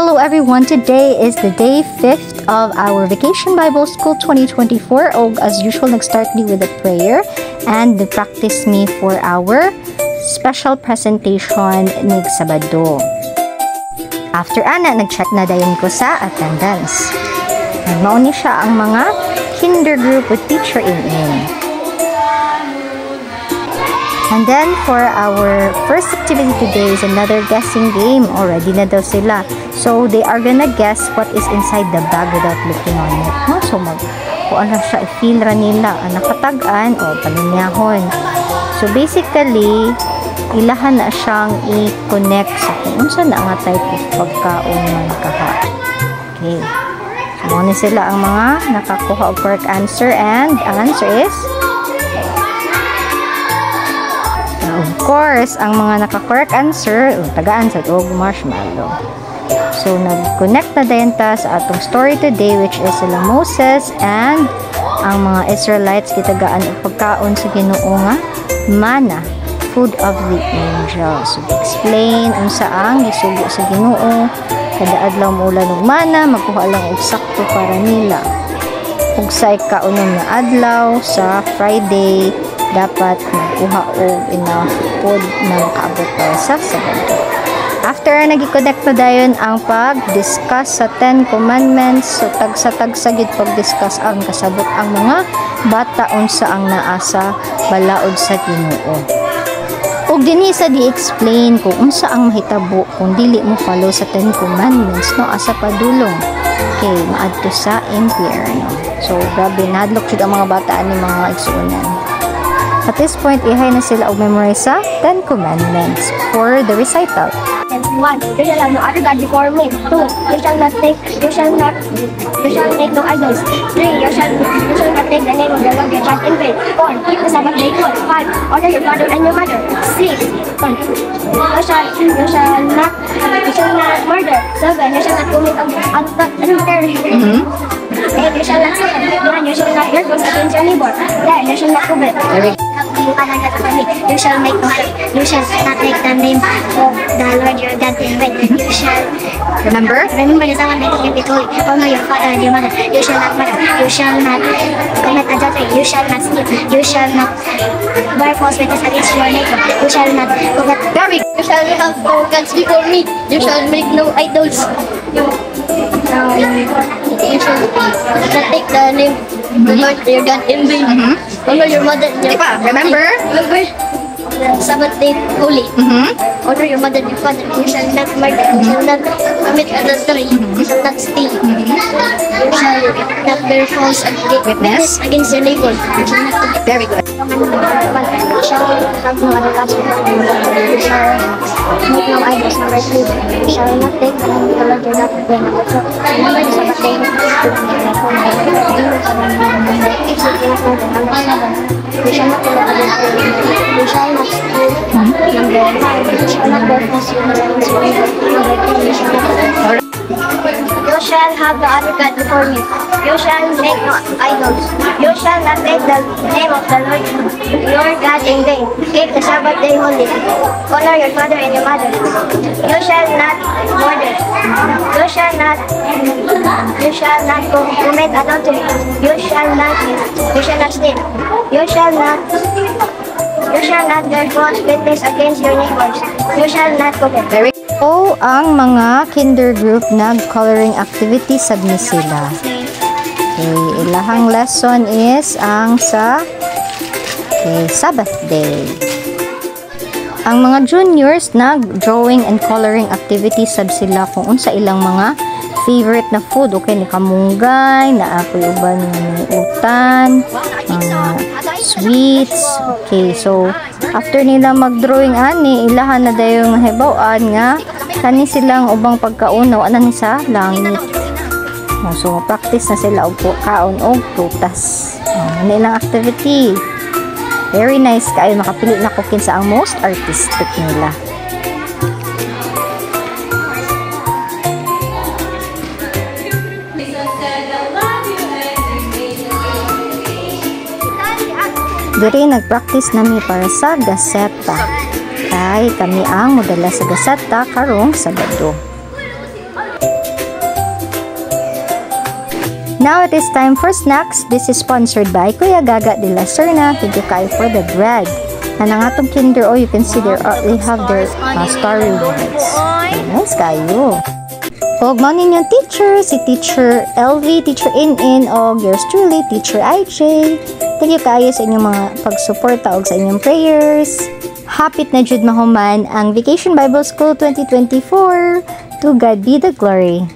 Hello everyone, today is the day 5th of our Vacation Bible School 2024. As usual, nag-start me with a prayer and practice me for our special presentation nig Sabado. After ana, nag-check na dayon ko sa attendance. Nagmauni siya ang mga kinder group with teacher in. And then for our first activity today is another guessing game. Already na daw sila. So they are gonna guess what is inside the bag without looking on it. No? So kung ano siya, i-feel ra nila. Ang nakatagaan o paninyahon. So basically, ilahan na siyang i-connect sa kung unsa na nga type of pagkaon man kaha. Okay. So muna sila ang mga nakakuha of correct answer, and ang answer is of course, ang mga naka-correct answer, tagaan sa og marshmallow. So, nag-connect na dayon ta sa atong story today, which is sila Moses and ang mga Israelites kitagaan og pagkaon sa Ginoo nga manna, food of the angels. So, explain unsa ang gisugo sa Ginoo, kada adlaw maulan og manna, magkuha lang og sakto para nila. Ug sa ikaunom nga adlaw sa Friday, dapat magkuha og enough food na makaabot para sa Sabado. After nag-connect na dayon ang pag-discuss sa 10 Commandments, so tagsa-tagsa gid pag-discuss ang kasabot ang mga bata unsa ang naa sa balaod sa Ginoo. Ug dinhi sa di-explain kung unsa ang mahitabo kung dili mo follow sa 10 Commandments, no, asa padulong. Okay, maadto sa impyerno. So grabe, nadlok jud ang mga bata ni mga igsuonan. At this point, ihay na sila og memorize sa 10 Commandments for the recital. 1. You shall have no other God before me. 2. You shall make no idols. 3. You shall not take the name of the Lord your God in vain. 4. Keep the Sabbath day good. 5. Honor your father and your mother. 6. You shall not murder. 7. You shall not commit adultery. 8. You shall not steal. 9. You shall not bear false against your neighbor. 10. You shall not covet. You shall make no harm. You shall not take the name of the Lord your God in vain. You shall remember the someone that you be holy. Honor your father and your mother. You shall not murder. You shall not commit adultery. You shall not steal. You shall not bear false witness against your neighbor. You shall not covet. You shall have no gods before me. You shall make no idols. You shall not take the name of the Lord your God in vain. Honor your mother and your father. Remember the Sabbath day holy. Honor your mother and your father. You shall not murder. You shall not commit adultery. You shall not steal. You shall not bear false witness against your neighbor. You shall not. Very good. You shall have no other gods before me. You shall make no idols. Number 3. You shall not take the name of the Lord your God in vain. So, remember the Sabbath day. You shall not commit adultery. You shall not steal. Number 5. You shall not bear false witness against your neighbor. Number 10. You shall not. You shall have no other God before me. You shall make no idols. You shall not take the name of the Lord your God in vain. Keep the Sabbath day holy. Honor your father and your mother. You shall not murder. You shall not commit adultery. You shall not steal. You shall not bear false witness against your neighbors. You shall not covet. So, ang mga kinder group nag-coloring activity sabni sila. Okay, ilahang lesson is ang sa Sabbath day. Ang mga juniors nag-drawing and coloring activity sab sila kung unsa ilang mga favorite na food. Okay, ni kamunggay, naapoy uban ng utan, sweets. Okay, so after nila mag-drawing ani, ilahan na dayon nga hibaw-an nga kani silang ubang pagkaunaw ana ni sa langit. So practice na sila og kaon og prutas. Nilang activity. Very nice kayo, makapili na ko kinsa ang most artistic nila. Diri nagpractice nami para sa gaseta. Kay kami ang modala sa gaseta karong Sabado. Now it is time for snacks. This is sponsored by Kuya Gaga de la Serna. Thank you kayo for the bread. And ang atong kinder, you can see they have their star rewards. Nice kayo. O, mao ninyong teacher, si Teacher LV, Teacher In, o yours truly, Teacher IJ. Thank you kayo sa inyong mga pagsuporta o sa inyong prayers. Hapit na jud mahuman ang Vacation Bible School 2024. To God be the glory.